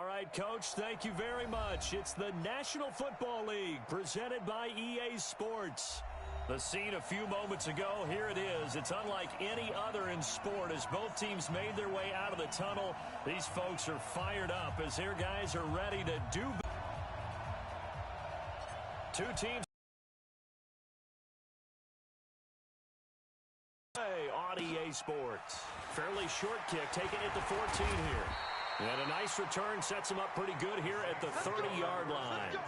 All right, Coach, thank you very much. It's the National Football League presented by EA Sports. The scene a few moments ago, here it is. It's unlike any other in sport as both teams made their way out of the tunnel. These folks are fired up as their guys are ready to do. Two teams on EA Sports. Fairly short kick, taking it to 14 here. And a nice return sets them up pretty good here at the 30-yard line.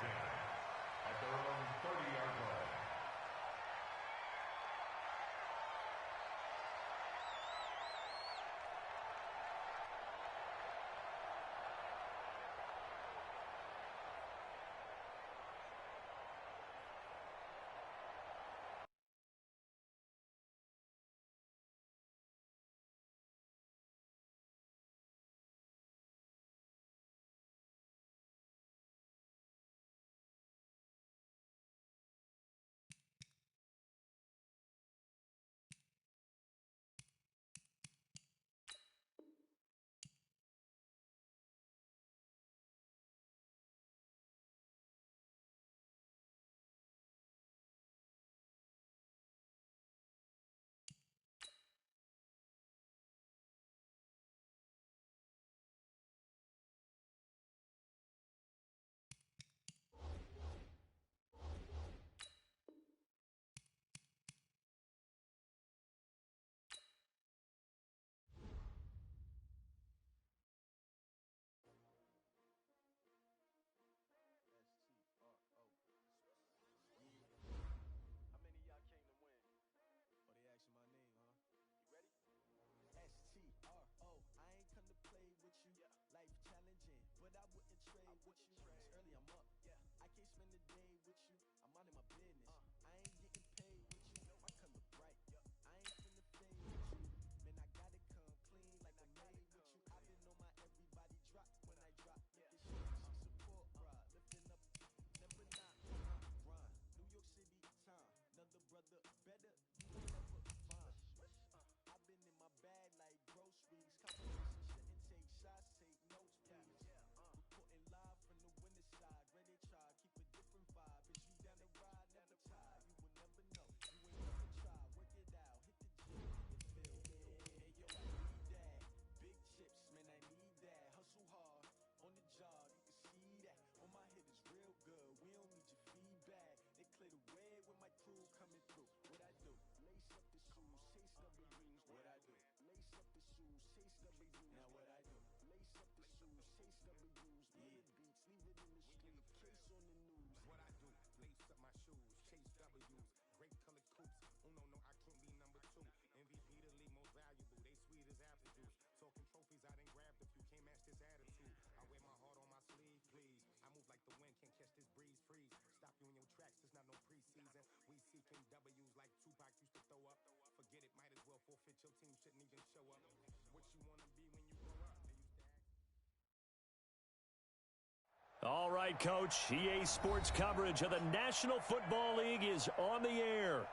All right, Coach. EA Sports coverage of the National Football League is on the air.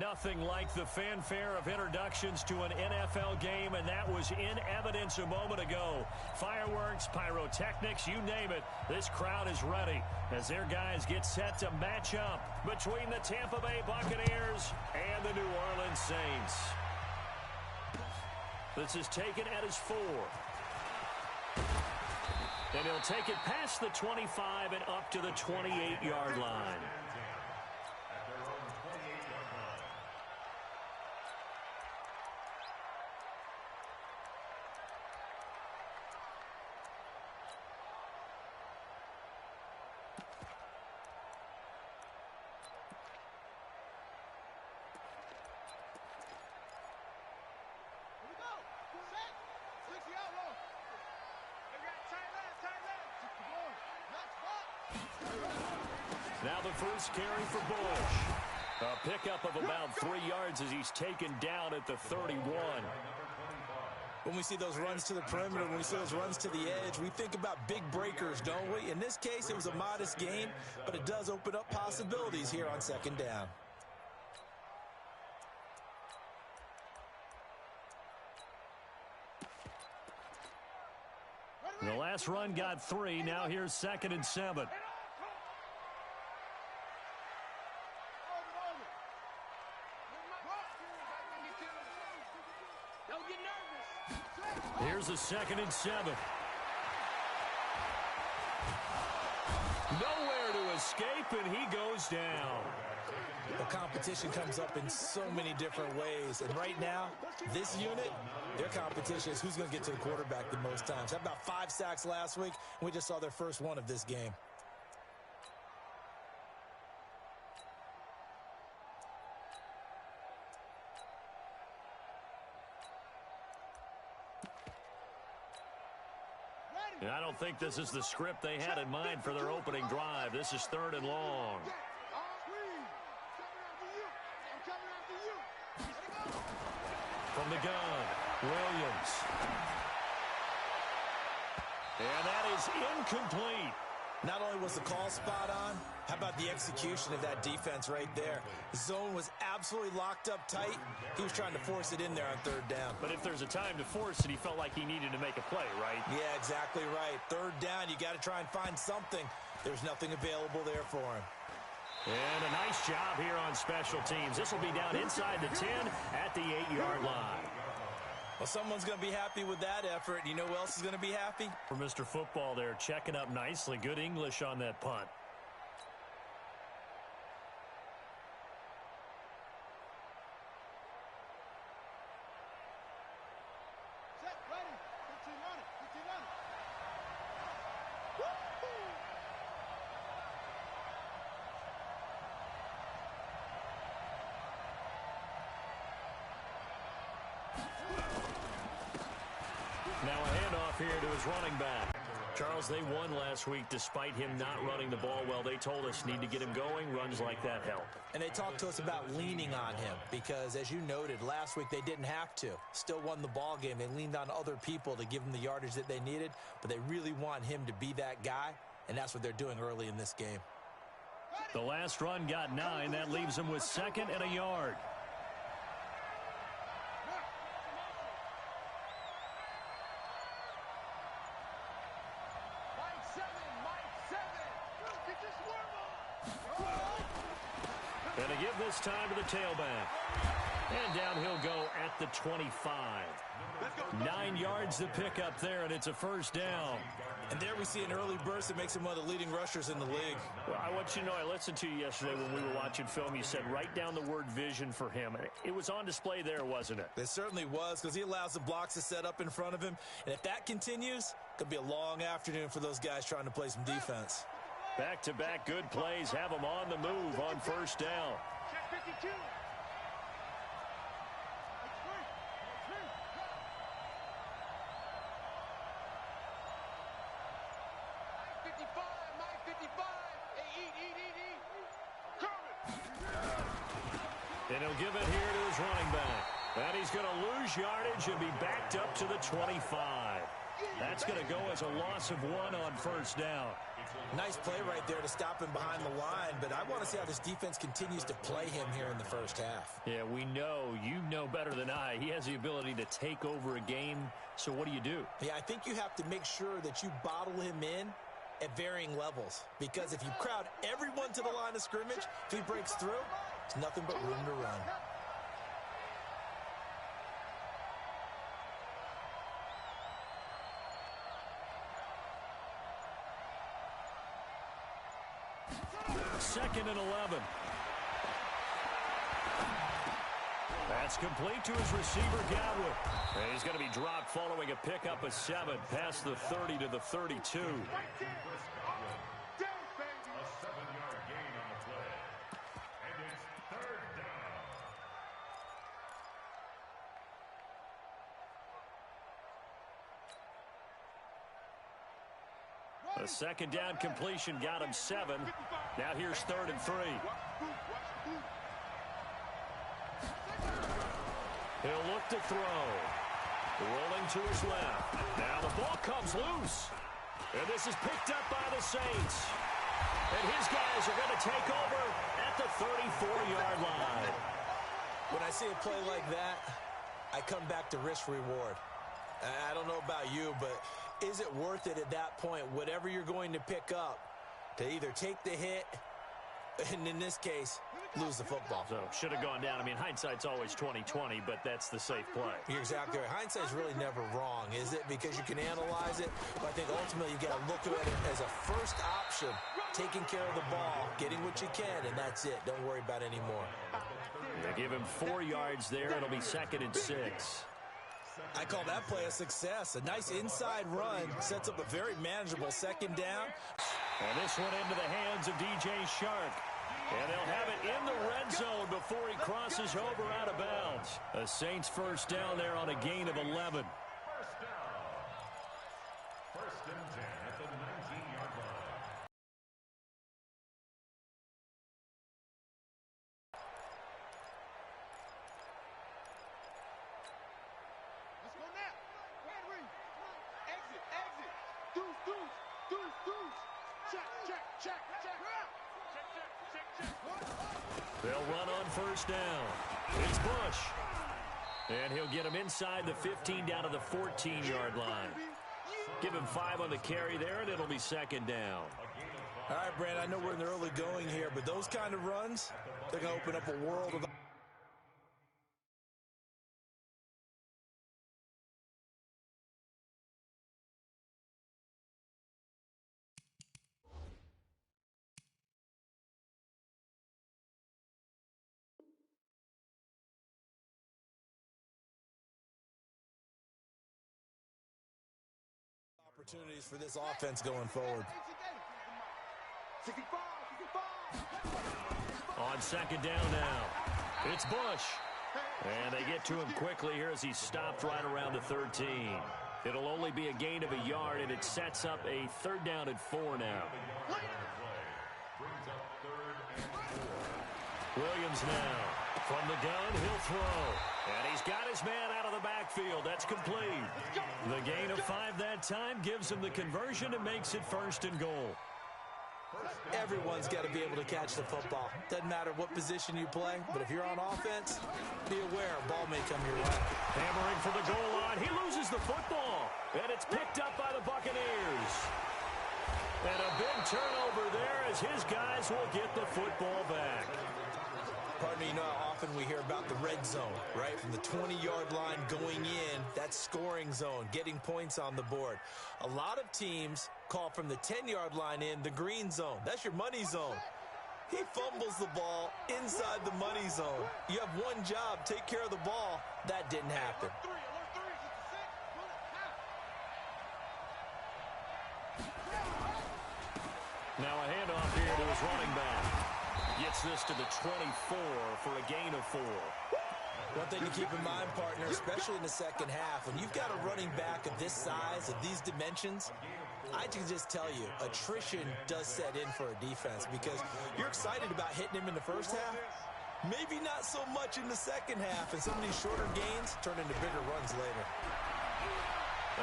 Nothing like the fanfare of introductions to an NFL game, and that was in evidence a moment ago. Fireworks, pyrotechnics, you name it. This crowd is ready as their guys get set to match up between the Tampa Bay Buccaneers and the New Orleans Saints. This is taken at his 4. And he'll take it past the 25 and up to the 28-yard line. Now the first carry for Bush. A pickup of about 3 yards as he's taken down at the 31. When we see those runs to the perimeter, when we see those runs to the edge, we think about big breakers, don't we? In this case, it was a modest gain, but it does open up possibilities here on second down. The last run got 3. Now here's 2nd and 7. Here's a 2nd and 7. Nowhere to escape, and he goes down. The competition comes up in so many different ways. And right now, this unit, their competition is who's going to get to the quarterback the most times. Had about 5 sacks last week, and we just saw their first one of this game. And I don't think this is the script they had in mind for their opening drive. This is 3rd and long. From the gun, Williams. And that is incomplete. Not only was the call spot on, how about the execution of that defense right there? The zone was absolutely locked up tight. He was trying to force it in there on 3rd down. But if there's a time to force it, he felt like he needed to make a play, right? Yeah, exactly right. 3rd down, you got to try and find something. There's nothing available there for him. And a nice job here on special teams. This will be down inside the 10 at the 8-yard line. Well, someone's going to be happy with that effort. You know who else is going to be happy? For Mr. Football there, checking up nicely. Good English on that punt. Now a handoff here to his running back. Charles, they won last week despite him not running the ball well. They told us need to get him going. Runs like that help. And they talked to us about leaning on him because, as you noted, last week they didn't have to. Still won the ball game. They leaned on other people to give them the yardage that they needed, but they really want him to be that guy, and that's what they're doing early in this game. The last run got 9. That leaves them with 2nd and a yard. And to give this time to the tailback. And down he'll go at the 25. 9 yards to pick up there, and it's a 1st down. And there we see an early burst that makes him one of the leading rushers in the league. Well, I want you to know, I listened to you yesterday when we were watching film. You said write down the word vision for him. It was on display there, wasn't it? It certainly was, because he allows the blocks to set up in front of him. And if that continues, it could be a long afternoon for those guys trying to play some defense. Back-to-back good plays have them on the move on 1st down. Check 52. And he'll give it here to his running back. And he's going to lose yardage and be backed up to the 25. That's going to go as a loss of 1 on 1st down. Nice play right there to stop him behind the line, but I want to see how this defense continues to play him here in the 1st half. Yeah, we know. You know better than I. He has the ability to take over a game, so what do? Yeah, I think you have to make sure that you bottle him in at varying levels, because if you crowd everyone to the line of scrimmage, if he breaks through, it's nothing but room to run. Second and 11. That's complete to his receiver, Godwin. And he's going to be dropped following a pickup of 7 past the 30 to the 32. A 2nd down completion got him 7. Now here's 3rd and 3. He'll look to throw. Rolling to his left. Now the ball comes loose. And this is picked up by the Saints. And his guys are going to take over at the 34-yard line. When I see a play like that, I come back to risk reward. I don't know about you, but Is it worth it at that point, whatever you're going to pick up, to either take the hit, and in this case, lose the football? So, should have gone down. I mean, hindsight's always 20/20, but that's the safe play. You're exactly right. Hindsight's really never wrong, is it? Because you can analyze it, but I think ultimately you got to look at it as a first option, taking care of the ball, getting what you can, and that's it. Don't worry about any more. They give him 4 yards there. It'll be 2nd and 6. I call that play a success. A nice inside run sets up a very manageable 2nd down. And this one into the hands of DJ Shark. And they'll have it in the red zone before he crosses over out of bounds. A Saints first down there on a gain of 11. First and 10 at the 19-yard line. Let's go now. Henry. Exit, exit. Deuce, deuce, deuce, deuce. Check, check, check, check. Check, check, check, check. They'll run on first down. It's Bush. And he'll get him inside the 15 down to the 14-yard line. Give him 5 on the carry there, and it'll be 2nd down. All right, Brand, I know we're in the early going here, but those kind of runs, they're going to open up a world of opportunities for this offense going forward. 65, 65. On 2nd down now, it's Bush. And they get to him quickly here as he's stopped right around the 13. It'll only be a gain of a yard, and it sets up a 3rd down and 4 now. Williams now. From the gun, he'll throw. And he's got his man out of the backfield. That's complete. The gain of 5 that time gives him the conversion and makes it 1st and goal. Everyone's got to be able to catch the football. Doesn't matter what position you play, but if you're on offense, be aware a ball may come your way. Hammering for the goal line. He loses the football. And it's picked up by the Buccaneers. And a big turnover there as his guys will get the football back. Pardon me, you know how often we hear about the red zone, right? From the 20-yard line going in, that's scoring zone, getting points on the board. A lot of teams call from the 10-yard line in the green zone. That's your money zone. He fumbles the ball inside the money zone. You have one job, take care of the ball. That didn't happen. Now a handoff here to his running back. Gets this to the 24 for a gain of 4. One thing to keep in mind, partner, especially in the 2nd half, when you've got a running back of this size, of these dimensions, I can just tell you, attrition does set in for a defense because you're excited about hitting him in the 1st half, maybe not so much in the 2nd half, and some of these shorter gains turn into bigger runs later.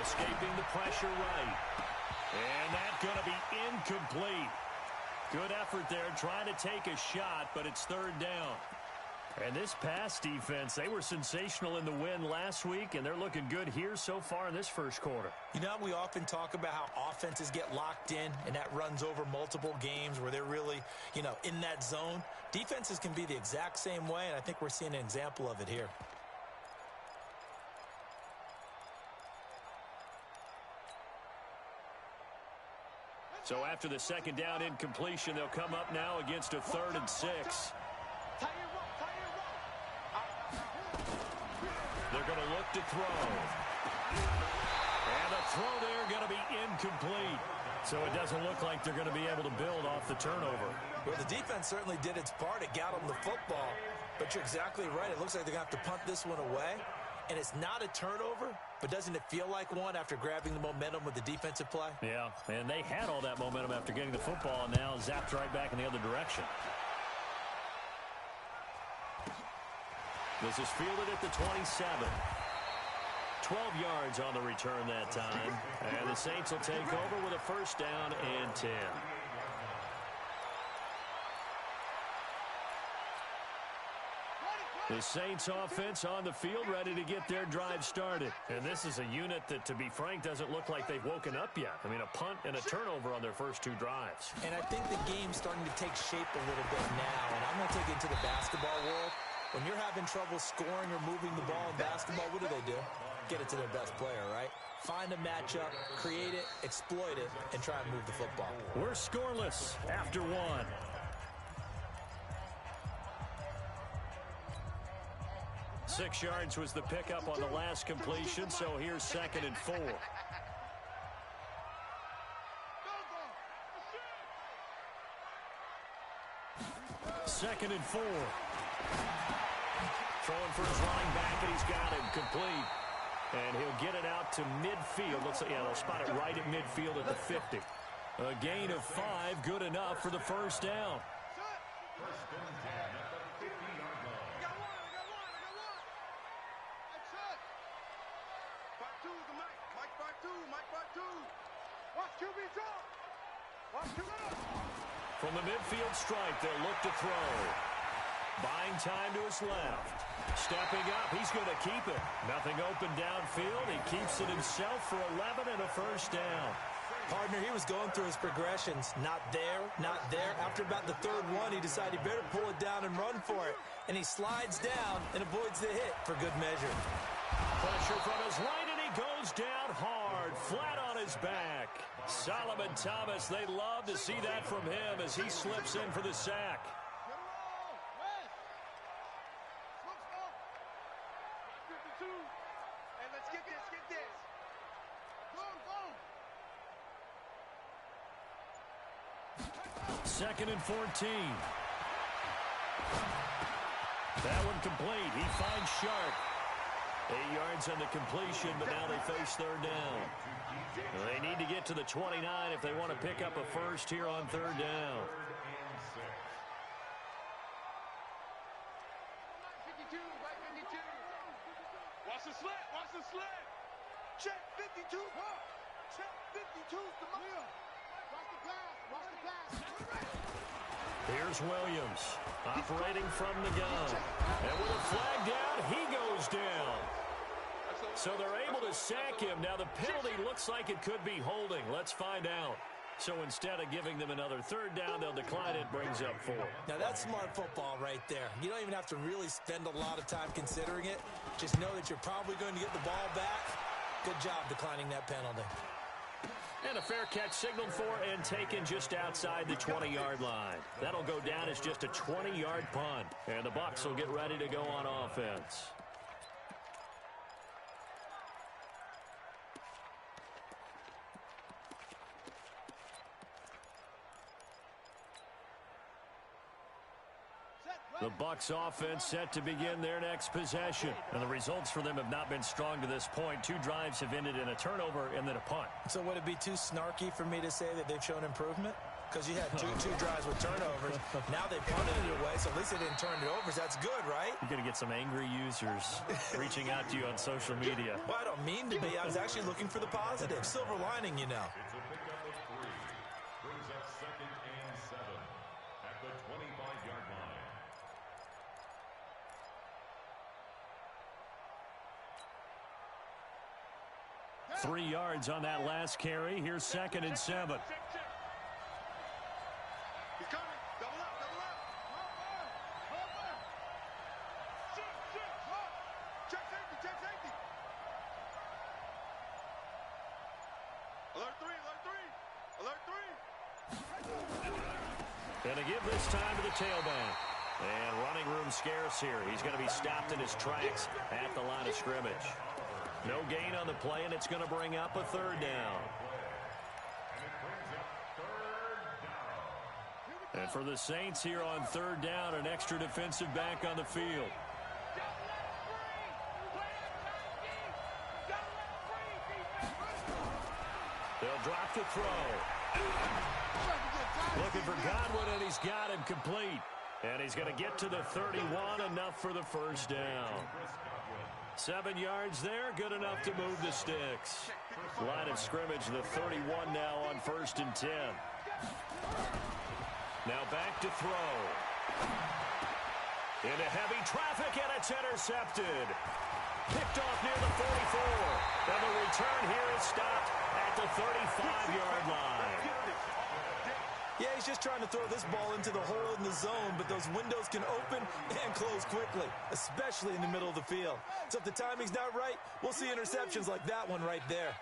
Escaping the pressure right. And that's going to be incomplete. Good effort there, trying to take a shot, but it's 3rd down. And this pass defense, they were sensational in the win last week, and they're looking good here so far in this 1st quarter. You know, we often talk about how offenses get locked in, and that runs over multiple games where they're really, in that zone. Defenses can be the exact same way, and I think we're seeing an example of it here. So after the 2nd down incompletion, they'll come up now against a 3rd and 6. They're going to look to throw. And the throw there going to be incomplete. So it doesn't look like they're going to be able to build off the turnover. Well, the defense certainly did its part. It got them the football. But you're exactly right. It looks like they're going to have to punt this one away. And it's not a turnover, but doesn't it feel like one after grabbing the momentum with the defensive play? Yeah, and they had all that momentum after getting the football, and now zapped right back in the other direction. This is fielded at the 27. 12 yards on the return that time. And the Saints will take over with a 1st down and 10. The Saints offense on the field, ready to get their drive started. And this is a unit that, to be frank, doesn't look like they've woken up yet. I mean, a punt and a turnover on their first two drives. And I think the game's starting to take shape a little bit now. And I'm going to take it into the basketball world. When you're having trouble scoring or moving the ball in basketball, what do? Get it to their best player, right? Find a matchup, create it, exploit it, and try and move the football. We're scoreless after one. Six yards was the pickup on the last completion, so here's 2nd and 4. Second and 4. Throwing for his running back, and he's got him complete. And he'll get it out to midfield. Looks like, yeah, they'll spot it right at midfield at the 50. A gain of 5, good enough for the first down. From the midfield stripe, they'll look to throw. Buying time to his left. Stepping up, he's going to keep it. Nothing open downfield. He keeps it himself for 11 and a first down. Partner, he was going through his progressions. Not there, not there. After about the third one, he decided he better pull it down and run for it. And he slides down and avoids the hit for good measure. Pressure from his right, and he goes down hard, flat on his back. Solomon Thomas, they love to see that from him as he slips in for the sack. Second and 14. That one complete. He finds Sharp. 8 yards on the completion, but now they face third down. They need to get to the 29 if they want to pick up a first here on third down. Watch the slant. Watch the slant. Check 52. Check 52. Come on. Watch the pass. Watch the pass. Here's Williams operating from the gun. And with a flag down, he goes down. So they're able to sack him. Now the penalty looks like it could be holding. Let's find out. So instead of giving them another third down, they'll decline it. Brings up 4. Now that's smart football right there. You don't even have to really spend a lot of time considering it. Just know that you're probably going to get the ball back. Good job declining that penalty. And a fair catch signaled for and taken just outside the 20-yard line. That'll go down as just a 20-yard punt. And the Bucs will get ready to go on offense. The Bucs offense set to begin their next possession. And the results for them have not been strong to this point. 2 drives have ended in a turnover and then a punt. So would it be too snarky for me to say that they've shown improvement? Because you had two drives with turnovers. Now they punted it away, so at least they didn't turn it over. So that's good, right? You're going to get some angry users reaching out to you on social media. Well, I don't mean to be. I was actually looking for the positive. Silver lining, you know. It's a pickup of 3. Brings up 2nd and 7 at the 25-yard line. 3 yards on that last carry. Here's 2nd and 7. He's coming. Double up. Check safety. Alert 3. Going to give this time to the tailback. And running room scarce here. He's going to be stopped in his tracks at the line of scrimmage. No gain on the play, and it's going to bring up a third down. And for the Saints here on third down, an extra defensive back on the field. They'll drop the throw. Looking for Godwin, and he's got him complete. And he's going to get to the 31, enough for the first down. 7 yards there, good enough to move the sticks. Line of scrimmage, the 31 now on 1st and 10. Now back to throw. Into heavy traffic, and it's intercepted. Picked off near the 44. And the return here is stopped at the 35-yard line. Yeah, he's just trying to throw this ball into the hole in the zone, but those windows can open and close quickly, especially in the middle of the field. So if the timing's not right, we'll see interceptions like that one right there.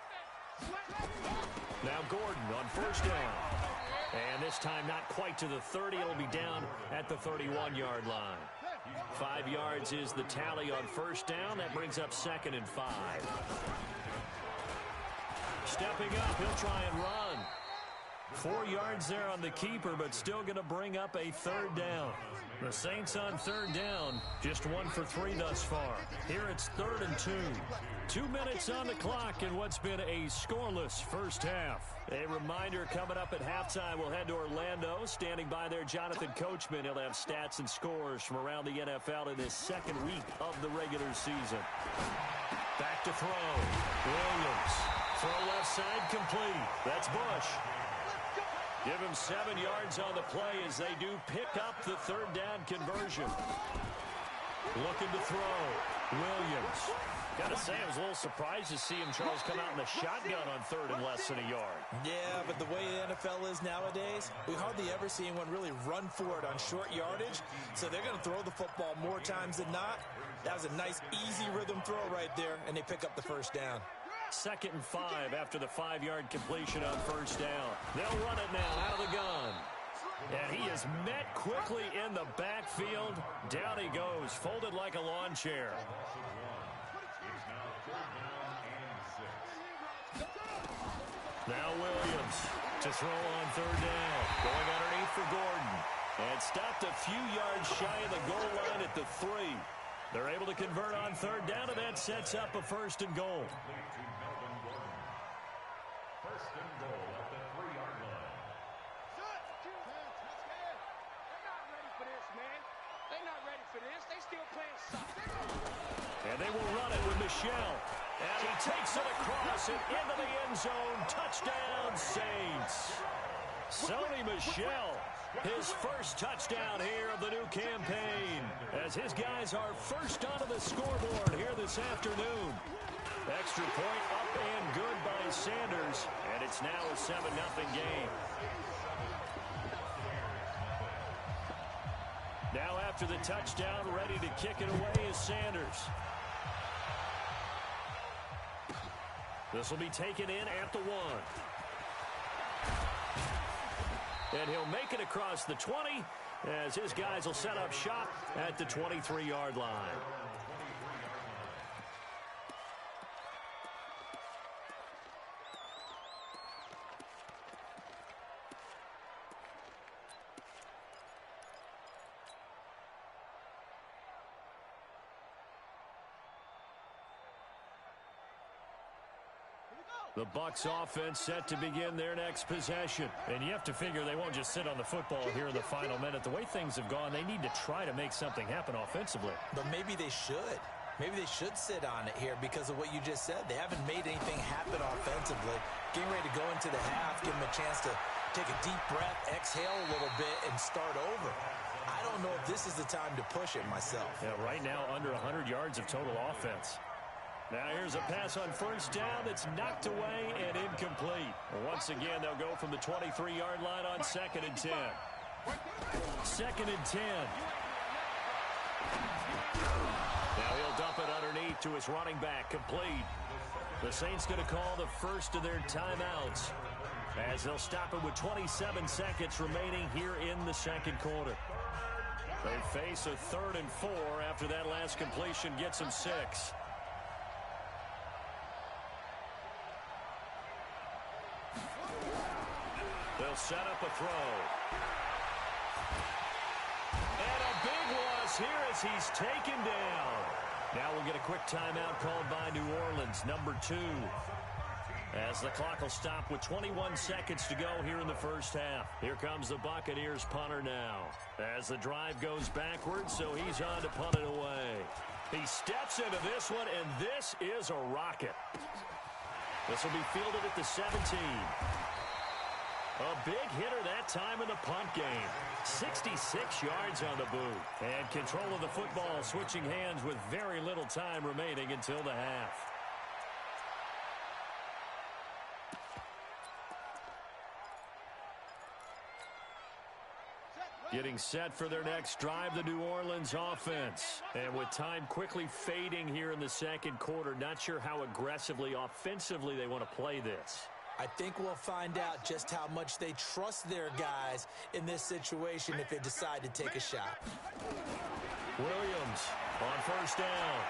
Now Gordon on first down. And this time not quite to the 30. It'll be down at the 31-yard line. 5 yards is the tally on first down. That brings up 2nd and 5. Stepping up, he'll try and run. 4 yards there on the keeper, but still going to bring up a 3rd down. The Saints on 3rd down, just 1 for 3 thus far. Here it's 3rd and 2. 2 minutes on the clock in what's been a scoreless first half. A reminder, coming up at halftime, we'll head to Orlando. Standing by there, Jonathan Coachman. He'll have stats and scores from around the NFL in this 2nd week of the regular season. Back to throw. Williams. Throw left side complete. That's Bush. Give him 7 yards on the play as they do pick up the 3rd down conversion. Looking to throw. Williams. Gotta say, I was a little surprised to see him, Charles, come out in the shotgun on 3rd and less than a yard. Yeah, but the way the NFL is nowadays, we hardly ever see anyone really run for it on short yardage. So they're going to throw the football more times than not. That was a nice, easy rhythm throw right there, and they pick up the 1st down. 2nd and 5 after the 5-yard completion on 1st down. They'll run it now out of the gun. And he is met quickly in the backfield. Down he goes, folded like a lawn chair. Now Williams to throw on 3rd down. Going underneath for Gordon. And stopped a few yards shy of the goal line at the 3. They're able to convert on 3rd down, and that sets up a 1st and goal. 1st and goal at the 3-yard line. They're not ready for this, man. They're not ready for this. They still playing soccer. And they will run it with Michel. And he takes it across and into the end zone. Touchdown, Saints. Sony Michel, his first touchdown here of the new campaign, as his guys are first onto the scoreboard here this afternoon. Extra point up and good by Sanders, and it's now a 7-0 game. Now after the touchdown, ready to kick it away is Sanders. This will be taken in at the 1. And he'll make it across the 20 as his guys will set up shop at the 23-yard line. The Bucs offense set to begin their next possession. And you have to figure they won't just sit on the football here in the final minute. The way things have gone, they need to try to make something happen offensively. But maybe they should. Maybe they should sit on it here because of what you just said. They haven't made anything happen offensively. Getting ready to go into the half, give them a chance to take a deep breath, exhale a little bit, and start over. I don't know if this is the time to push it myself. Yeah, right now under 100 yards of total offense. Now here's a pass on first down that's knocked away and incomplete. Once again, they'll go from the 23-yard line on 2nd and 10. 2nd and 10. Now he'll dump it underneath to his running back, complete. The Saints going to call the first of their timeouts as they'll stop it with 27 seconds remaining here in the 2nd quarter. They face a 3rd and 4 after that last completion gets them 6. They'll set up a throw. And a big loss here as he's taken down. Now we'll get a quick timeout called by New Orleans, number 2. As the clock will stop with 21 seconds to go here in the first half. Here comes the Buccaneers punter now. As the drive goes backwards, so he's on to punt it away. He steps into this one, and this is a rocket. This will be fielded at the 17. A big hitter that time in the punt game. 66 yards on the boot. And control of the football switching hands with very little time remaining until the half. Getting set for their next drive, the New Orleans offense. And with time quickly fading here in the second quarter, not sure how aggressively, offensively they want to play this. I think we'll find out just how much they trust their guys in this situation if they decide to take a shot. Williams on first down.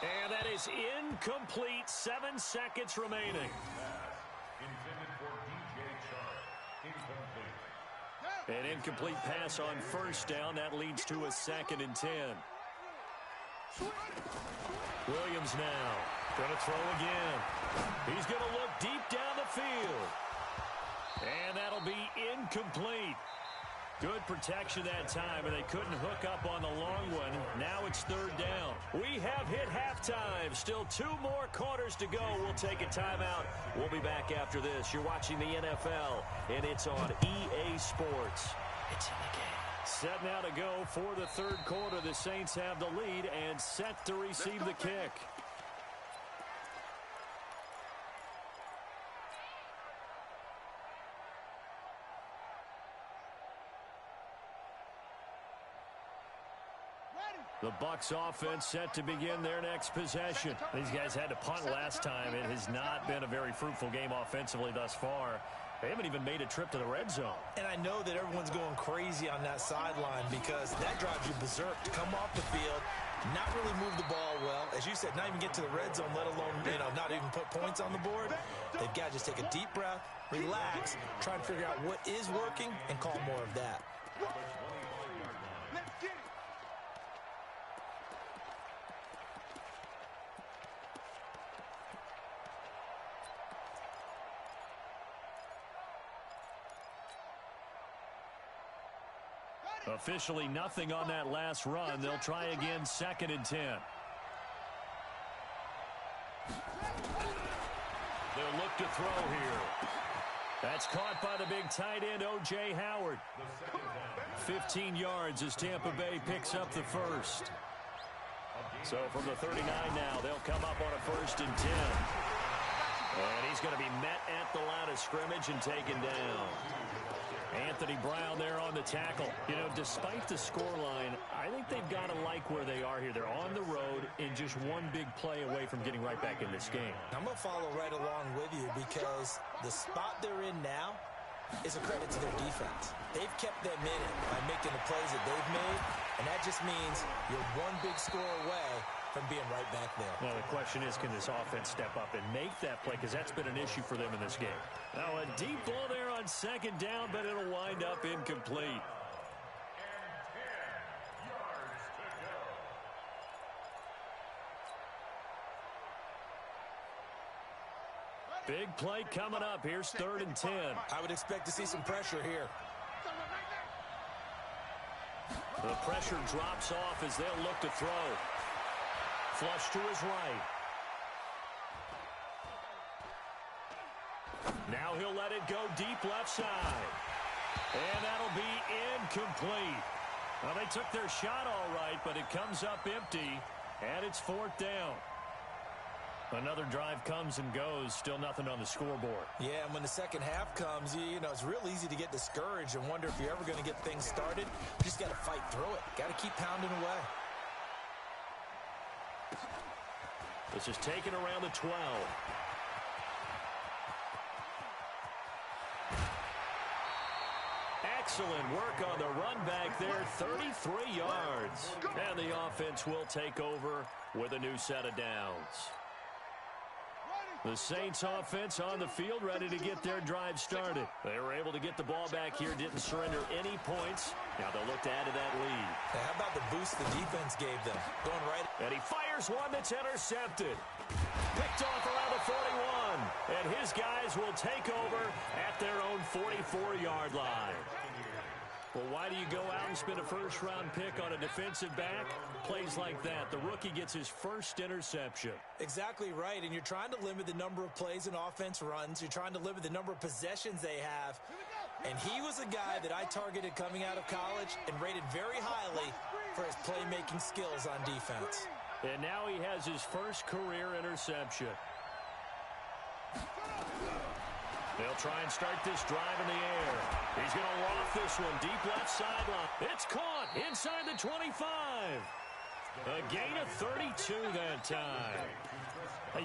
And that is incomplete. 7 seconds remaining. Intended for DJ Chark. Incomplete. An incomplete pass on first down. That leads to a 2nd and 10. Williams now. Going to throw again. He's going to look deep down the field. And that'll be incomplete. Good protection that time, and they couldn't hook up on the long one. Now it's 3rd down. We have hit halftime. Still 2 more quarters to go. We'll take a timeout. We'll be back after this. You're watching the NFL, and it's on EA Sports. It's in the game. Set now to go for the 3rd quarter. The Saints have the lead and set to receive the kick. The Bucs offense set to begin their next possession. These guys had to punt last time. It has not been a very fruitful game offensively thus far. They haven't even made a trip to the red zone. And I know that everyone's going crazy on that sideline because that drives you berserk to come off the field, not really move the ball well. As you said, not even get to the red zone, let alone, not even put points on the board. They've got to just take a deep breath, relax, try and figure out what is working, and call more of that. Let's get it. Officially nothing on that last run. They'll try again, 2nd and 10. They'll look to throw here. That's caught by the big tight end, O.J. Howard. 15 yards as Tampa Bay picks up the first. So from the 39 now, they'll come up on a 1st and 10. And he's going to be met at the line of scrimmage and taken down. Anthony Brown there on the tackle. Despite the scoreline, I think they've got to like where they are here. They're on the road and just one big play away from getting right back in this game. I'm going to follow right along with you because the spot they're in now is a credit to their defense. They've kept them in it by making the plays that they've made, and that just means you're one big score away from being right back there. Well, the question is, can this offense step up and make that play? Because that's been an issue for them in this game. Now, a deep ball there on 2nd down, but it'll wind up incomplete. Big play coming up. Here's 3rd and 10. I would expect to see some pressure here. The pressure drops off as they'll look to throw. Flush to his right. Now he'll let it go deep left side. And that'll be incomplete. Well, they took their shot all right, but it comes up empty, and it's 4th down. Another drive comes and goes, still nothing on the scoreboard. Yeah, and when the second half comes, it's real easy to get discouraged and wonder if you're ever going to get things started. You just got to fight through it. Got to keep pounding away. This is taken around the 12. Excellent work on the run back there, 33 yards. And the offense will take over with a new set of downs. The Saints offense on the field, ready to get their drive started. They were able to get the ball back here, didn't surrender any points. Now they'll look to add to that lead. Hey, how about the boost the defense gave them? Going right. And he fires one that's intercepted. Picked off around the 41. And his guys will take over at their own 44-yard line. Well, why do you go out and spend a first-round pick on a defensive back? Plays like that. The rookie gets his first interception. Exactly right, and you're trying to limit the number of plays an offense runs. You're trying to limit the number of possessions they have. And he was a guy that I targeted coming out of college and rated very highly for his playmaking skills on defense. And now he has his first career interception. They'll try and start this drive in the air. He's going to loft this one deep left sideline. It's caught inside the 25. A gain of 32 that time.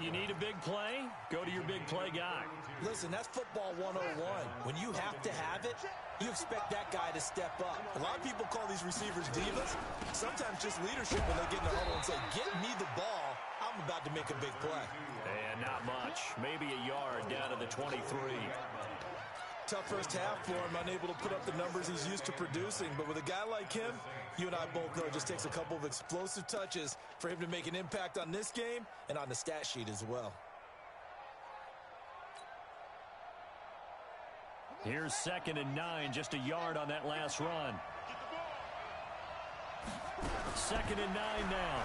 You need a big play? Go to your big play guy. Listen, that's football 101. When you have to have it, you expect that guy to step up. A lot of people call these receivers divas. Sometimes just leadership when they get in the huddle and say, get me the ball. I'm about to make a big play. And not much. Maybe a yard down to the 23. Tough first half for him, unable to put up the numbers he's used to producing. But with a guy like him, you and I both know it just takes a couple of explosive touches for him to make an impact on this game and on the stat sheet as well. Here's 2nd and 9, just a yard on that last run. 2nd and 9 now.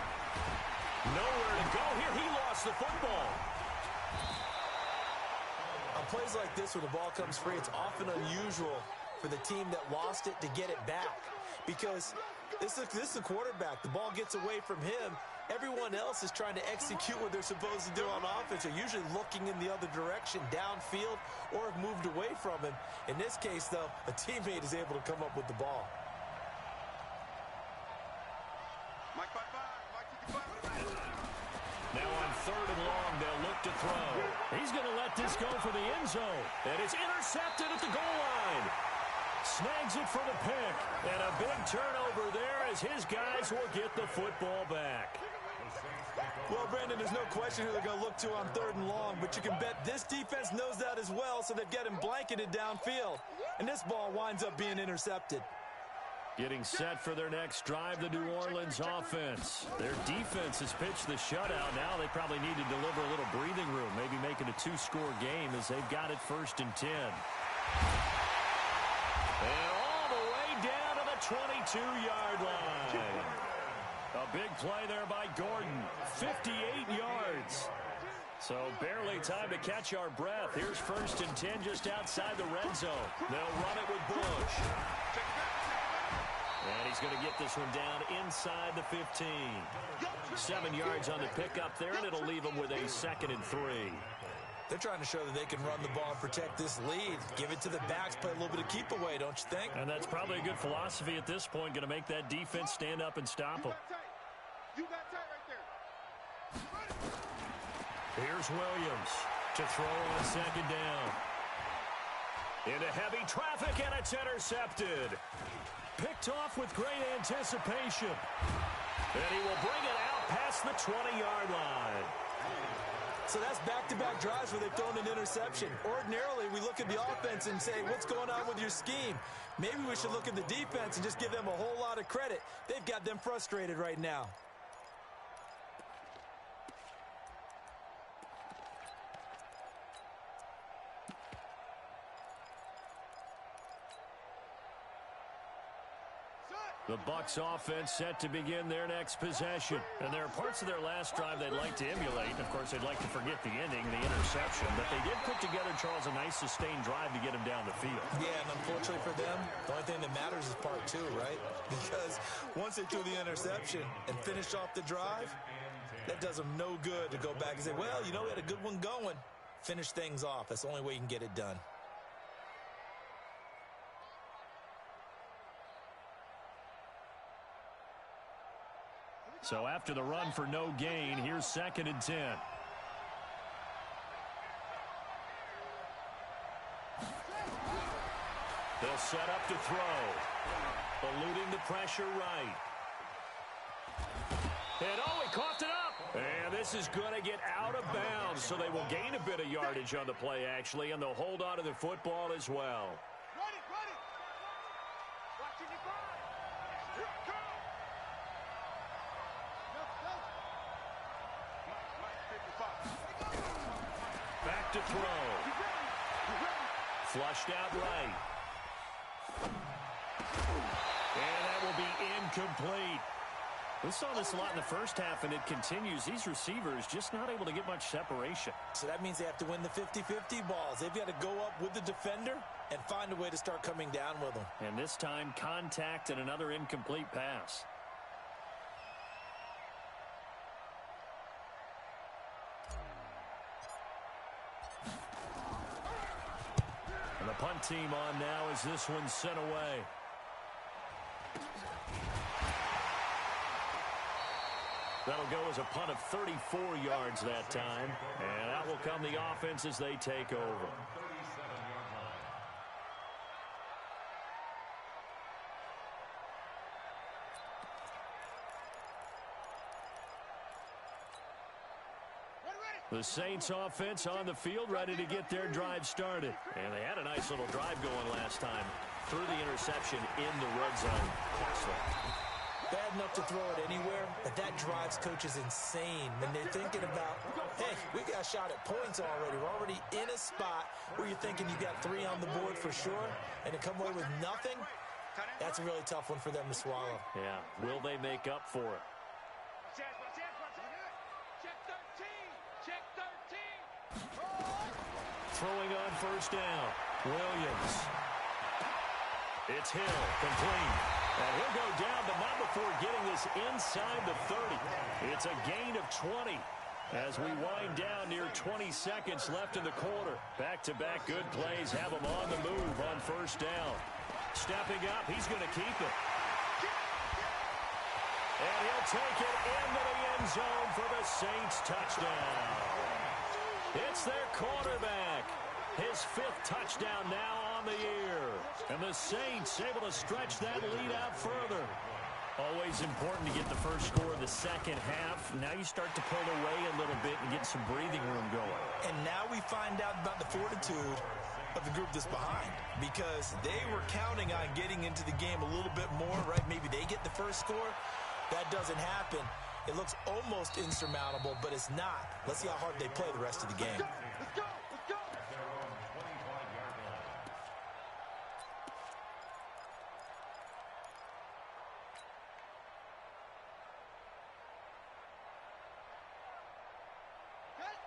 Nowhere to go here. He lost the football. On plays like this where the ball comes free, it's often unusual for the team that lost it to get it back. Because this is a quarterback. The ball gets away from him. Everyone else is trying to execute what they're supposed to do on offense. They're usually looking in the other direction, downfield, or have moved away from him. In this case, though, a teammate is able to come up with the ball. Now on 3rd and long, they'll look to throw. He's going to let this go for the end zone. And it's intercepted at the goal line. Snags it for the pick. And a big turnover there as his guys will get the football back. Well, Brandon, there's no question who they're going to look to on 3rd and long, but you can bet this defense knows that as well, so they've got him blanketed downfield. And this ball winds up being intercepted. Getting set for their next drive, the New Orleans offense. Their defense has pitched the shutout. Now they probably need to deliver a little breathing room, maybe make it a 2-score game as they've got it 1st and 10. And all the way down to the 22-yard line. A big play there by Gordon. 58 yards. So barely time to catch our breath. Here's 1st and 10 just outside the red zone. They'll run it with Bush. And he's going to get this one down inside the 15. 7 yards on the pickup there, and it'll leave him with a 2nd and 3. They're trying to show that they can run the ball and protect this lead. Give it to the backs, play a little bit of keep away, don't you think? And that's probably a good philosophy at this point, going to make that defense stand up and stop them. You got tight right there. Here's Williams to throw on 2nd down. Into heavy traffic, and it's intercepted. Picked off with great anticipation. And he will bring it out past the 20-yard line. So that's back-to-back drives where they've thrown an interception. Ordinarily, we look at the offense and say, what's going on with your scheme? Maybe we should look at the defense and just give them a whole lot of credit. They've got them frustrated right now. The Bucs offense set to begin their next possession. And there are parts of their last drive they'd like to emulate. Of course, they'd like to forget the ending, the interception. But they did put together, Charles, a nice sustained drive to get him down the field. Yeah, and unfortunately for them, the only thing that matters is part 2, right? Because once they threw the interception and finished off the drive, that does them no good to go back and say, well, you know, we had a good one going. Finish things off. That's the only way you can get it done. So after the run for no gain, here's 2nd and 10. They'll set up to throw. Eluding the pressure right. And oh, he coughed it up. And this is going to get out of bounds, so they will gain a bit of yardage on the play, actually, and they'll hold on to the football as well. Run it, run it. Watching the ball. Here it comes. Back to throw. Flushed out right. And that will be incomplete. We saw this a lot in the first half, and it continues. These receivers just not able to get much separation. So that means they have to win the 50-50 balls. They've got to go up with the defender and find a way to start coming down with them. And this time, contact and another incomplete pass. And the punt team on now as this one's sent away. That'll go as a punt of 34 yards that time. And out will come the offense as they take over. The Saints offense on the field, ready to get their drive started. And they had a nice little drive going last time. Through the interception in the red zone. Bad enough to throw it anywhere, but that drives coaches insane when they're thinking about, hey, we got a shot at points already. We're already in a spot where you're thinking you got 3 on the board for sure, and to come away with nothing, that's a really tough one for them to swallow. Yeah, will they make up for it? Throwing on first down, Williams. It's Hill, complete. And he'll go down, but not before getting this inside the 30. It's a gain of 20 as we wind down near 20 seconds left in the quarter. Back-to-back good plays have him on the move on first down. Stepping up, he's going to keep it. And he'll take it into the end zone for the Saints touchdown. It's their quarterback. His 5th touchdown now on the year. And the Saints able to stretch that lead out further. Always important to get the first score of the second half. Now you start to pull away a little bit and get some breathing room going. And now we find out about the fortitude of the group that's behind. Because they were counting on getting into the game a little bit more, right? Maybe they get the first score. That doesn't happen. It looks almost insurmountable, but it's not. Let's see how hard they play the rest of the game. Let's go.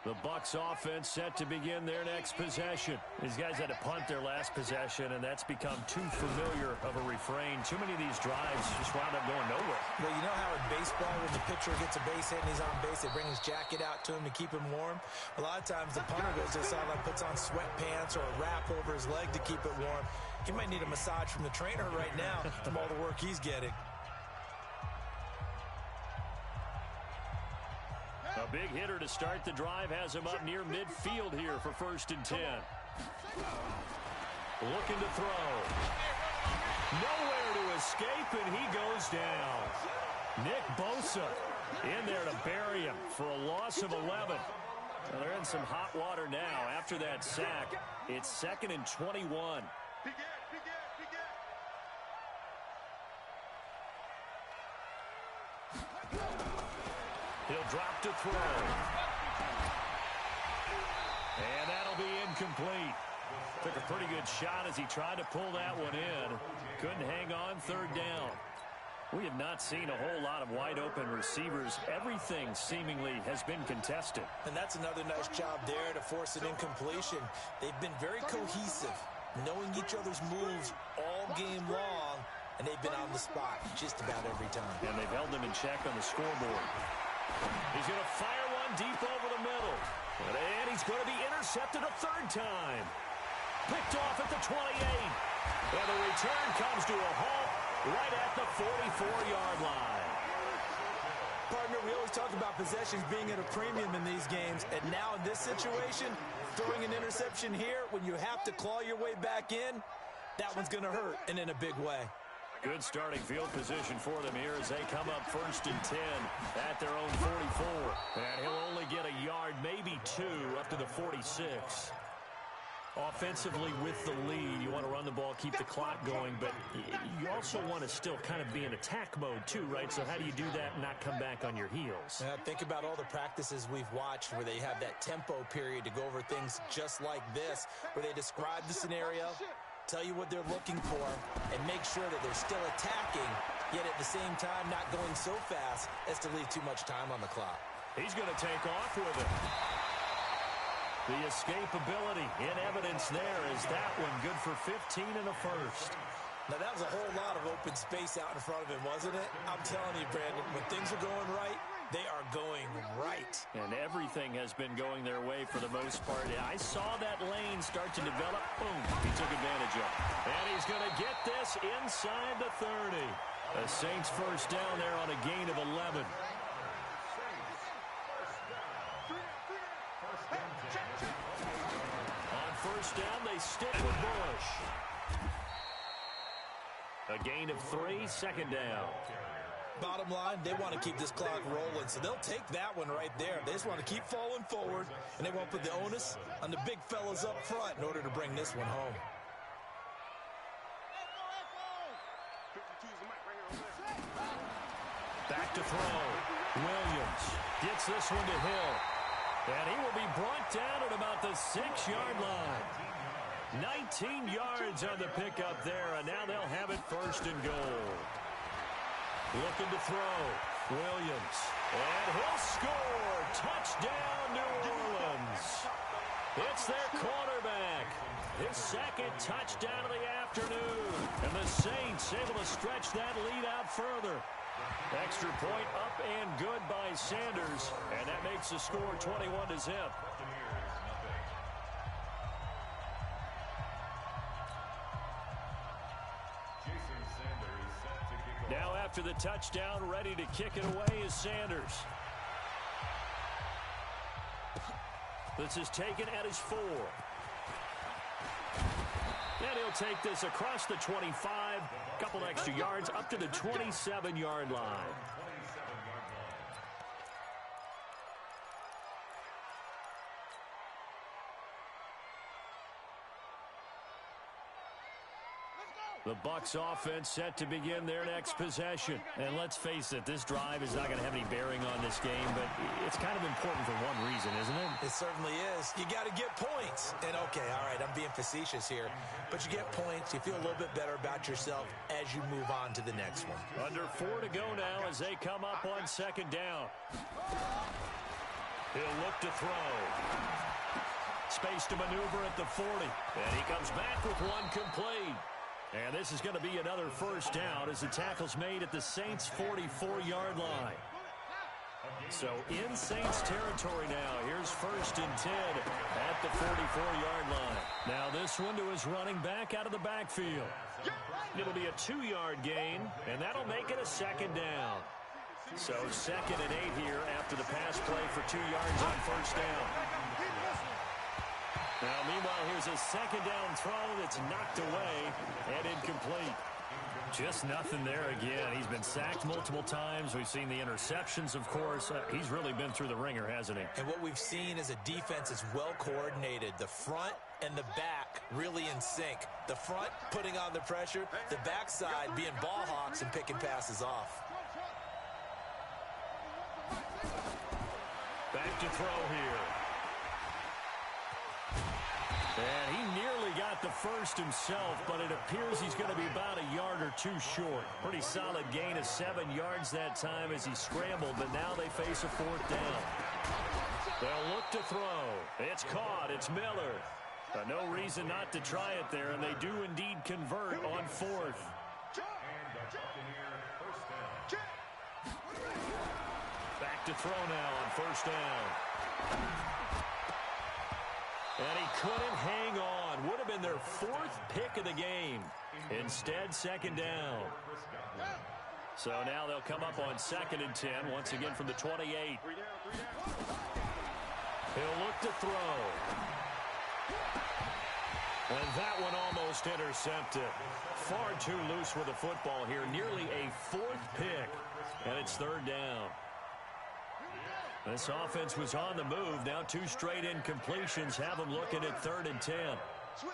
The Bucs offense set to begin their next possession. These guys had to punt their last possession, and that's become too familiar of a refrain. Too many of these drives just wound up going nowhere. Well, you know how in baseball, when the pitcher gets a base hit and he's on base, they bring his jacket out to him to keep him warm? A lot of times the punter goes to the sideline, puts on sweatpants or a wrap over his leg to keep it warm. He might need a massage from the trainer right now from all the work he's getting. A big hitter to start the drive has him up near midfield here for 1st and 10. Looking to throw. Nowhere to escape, and he goes down. Nick Bosa in there to bury him for a loss of 11. Well, they're in some hot water now after that sack. It's 2nd and 21. He'll drop to throw. And that'll be incomplete. Took a pretty good shot as he tried to pull that one in. Couldn't hang on 3rd down. We have not seen a whole lot of wide-open receivers. Everything seemingly has been contested. And that's another nice job there to force an incompletion. They've been very cohesive, knowing each other's moves all game long, and they've been on the spot just about every time. And they've held them in check on the scoreboard. He's going to fire one deep over the middle. And he's going to be intercepted a 3rd time. Picked off at the 28. And the return comes to a halt right at the 44-yard line. Partner, we always talk about possessions being at a premium in these games. And now in this situation, throwing an interception here when you have to claw your way back in, that one's going to hurt, and in a big way. Good starting field position for them here as they come up 1st and 10 at their own 44. And he'll only get a yard, maybe 2, up to the 46. Offensively with the lead, you want to run the ball, keep the clock going, but you also want to still kind of be in attack mode too, right? So how do you do that and not come back on your heels? Think about all the practices we've watched where they have that tempo period to go over things just like this, where they describe the scenario, tell you what they're looking for, and make sure that they're still attacking, yet at the same time not going so fast as to leave too much time on the clock. He's going to take off with it. The escapability in evidence there is that one good for 15 in the first. Now, that was a whole lot of open space out in front of him, wasn't it? I'm telling you, Brandon, when things are going right, they are going right. And everything has been going their way for the most part. I saw that lane start to develop. Boom. He took advantage of it. And he's going to get this inside the 30. The Saints first down there on a gain of 11. On first down, they stick with Bush. A gain of 3, second down. Bottom line, they want to keep this clock rolling, so they'll take that one right there. They just want to keep falling forward, and they won't put the onus on the big fellas up front in order to bring this one home. Back to throw. Williams gets this one to Hill. And he will be brought down at about the 6-yard line. 19 yards on the pickup there, and now they'll have it first and goal. Looking to throw. Williams. And he'll score. Touchdown, New Orleans. It's their quarterback. His second touchdown of the afternoon. And the Saints able to stretch that lead out further. Extra point up and good by Sanders. And that makes the score 21-0. Now after the touchdown, ready to kick it away is Sanders. This is taken at his 4. And he'll take this across the 25, couple extra yards, up to the 27-yard line. The Bucs offense set to begin their next possession. And let's face it, this drive is not going to have any bearing on this game, but it's kind of important for one reason, isn't it? It certainly is. You got to get points. And, okay, all right, I'm being facetious here. But you get points, you feel a little bit better about yourself as you move on to the next one. Under 4 to go now as they come up on second down. He'll look to throw. Space to maneuver at the 40. And he comes back with one complete. And this is going to be another first down as the tackle's made at the Saints' 44-yard line. So in Saints territory now. Here's first and 10 at the 44-yard line. Now this one to his running back out of the backfield. It'll be a 2-yard gain, and that'll make it a second down. So second and 8 here after the pass play for 2 yards on first down. Now, meanwhile, here's a second down throw that's knocked away and incomplete. Just nothing there again. He's been sacked multiple times. We've seen the interceptions, of course. He's really been through the ringer, hasn't he? And what we've seen is a defense that's well coordinated. The front and the back really in sync. The front putting on the pressure, the backside being ball hawks and picking passes off. Back to throw here. And he nearly got the first himself, but it appears he's going to be about a yard or 2 short. Pretty solid gain of 7 yards that time as he scrambled, but now they face a 4th down. They'll look to throw. It's caught. It's Miller. No reason not to try it there, and they do indeed convert on 4th. Back to throw now on first down. And he couldn't hang on. Would have been their 4th pick of the game. Instead, second down. So now they'll come up on second and 10, once again from the 28. He'll look to throw. And that one almost intercepted. Far too loose with the football here. Nearly a 4th pick. And it's third down. This offense was on the move. Now 2 straight incompletions have them looking at 3rd and 10. Switch.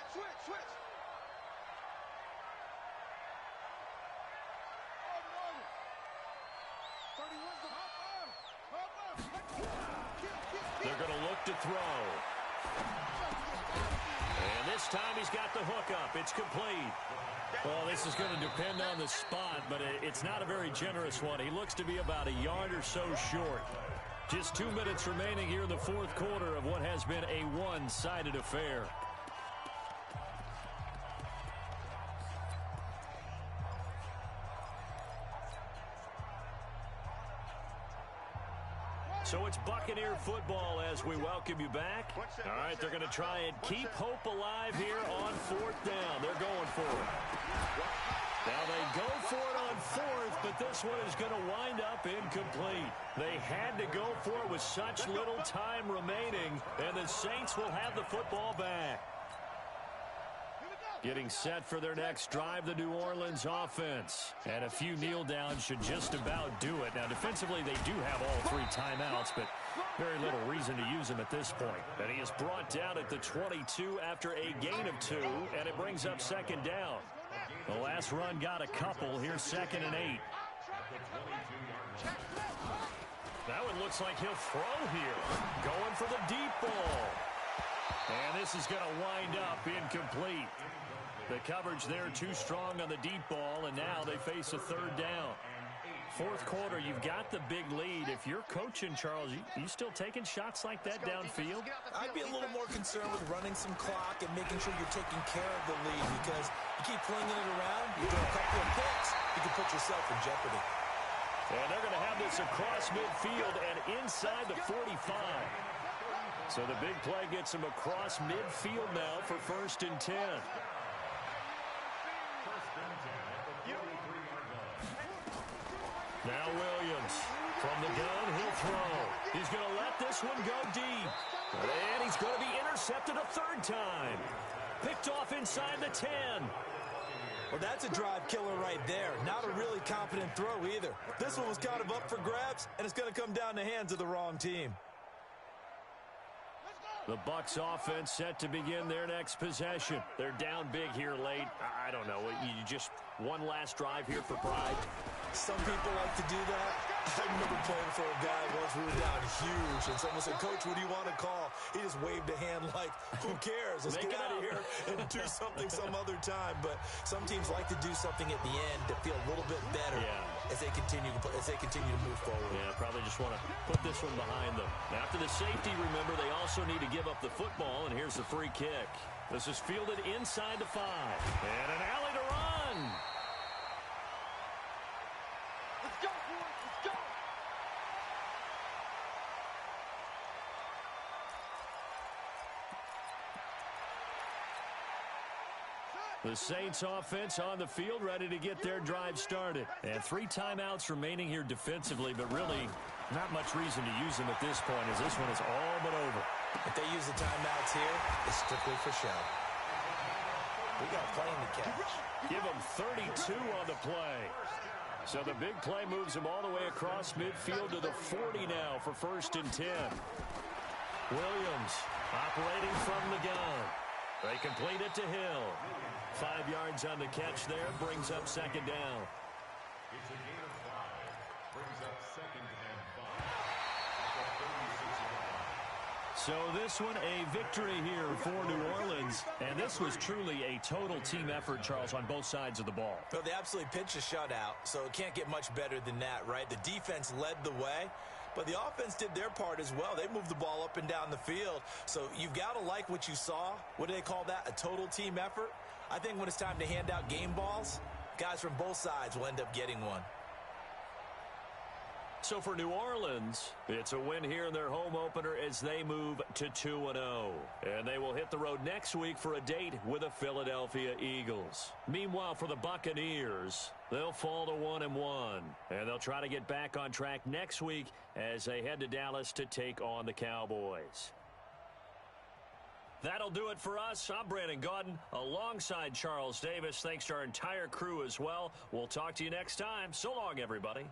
They're going to look to throw. And this time he's got the hook up. It's complete. Well, this is going to depend on the spot, but it's not a very generous one. He looks to be about a yard or so short. Just 2 minutes remaining here in the fourth quarter of what has been a one-sided affair. So it's Buccaneer football as we welcome you back. All right, they're going to try and keep hope alive here on fourth down. They're going for it. Now they go for it on fourth, but this one is going to wind up incomplete. They had to go for it with such little time remaining, and the Saints will have the football back. Getting set for their next drive, the New Orleans offense. And a few kneel downs should just about do it. Now, defensively, they do have all three timeouts, but very little reason to use them at this point. And he is brought down at the 22 after a gain of 2, and it brings up second down. The last run got a couple. Here's 2nd and 8. That one looks like he'll throw here. Going for the deep ball. And this is going to wind up incomplete. The coverage there too strong on the deep ball, and now they face a third down. Fourth quarter, you've got the big lead. If you're coaching, Charles, you still taking shots like that downfield? I'd be a little more concerned with running some clock and making sure you're taking care of the lead, because you keep flinging it around, you throw a couple of picks, you can put yourself in jeopardy. And they're going to have this across midfield and inside the 45. So the big play gets him across midfield now for 1st and 10. Now Williams from the gun, he'll throw. He's going to let this one go deep. And he's going to be intercepted a third time. Picked off inside the 10. Well, that's a drive killer right there. Not a really confident throw either. This one was kind of up for grabs, and it's going to come down the hands of the wrong team. The Bucs offense set to begin their next possession. They're down big here late. I don't know. You just one last drive here for pride. Some people like to do that. I remember playing for a guy once. We were down huge, and someone said, "Coach, what do you want to call?" He just waved a hand like, "Who cares? Let's get out of here and do something some other time." But some teams like to do something at the end to feel a little bit better as they continue to move forward. Yeah, probably just want to put this one behind them. After the safety, remember, they also need to give up the football, and here's the free kick. This is fielded inside the 5. And an alley to run. Let's go, boys. Let's go. The Saints offense on the field, ready to get their drive started. And 3 timeouts remaining here defensively, but really not much reason to use them at this point, as this one is all but over. If they use the timeouts here, it's strictly for show. We got playing to catch. Give them 32 on the play. So the big play moves him all the way across midfield to the 40 now for 1st and 10. Williams operating from the gun. They complete it to Hill. 5 yards on the catch there, brings up 2nd down. It's a gain of 5. Brings up 2nd and 5. So this one a victory here for New Orleans. And this was truly a total team effort, Charles, on both sides of the ball. So they absolutely pitched a shutout, so it can't get much better than that, right? The defense led the way, but the offense did their part as well. They moved the ball up and down the field. So you've got to like what you saw. What do they call that? A total team effort? I think when it's time to hand out game balls, guys from both sides will end up getting one. So for New Orleans, it's a win here in their home opener as they move to 2-0. And they will hit the road next week for a date with the Philadelphia Eagles. Meanwhile, for the Buccaneers, they'll fall to 1-1. And they'll try to get back on track next week as they head to Dallas to take on the Cowboys. That'll do it for us. I'm Brandon Gaudin alongside Charles Davis. Thanks to our entire crew as well. We'll talk to you next time. So long, everybody.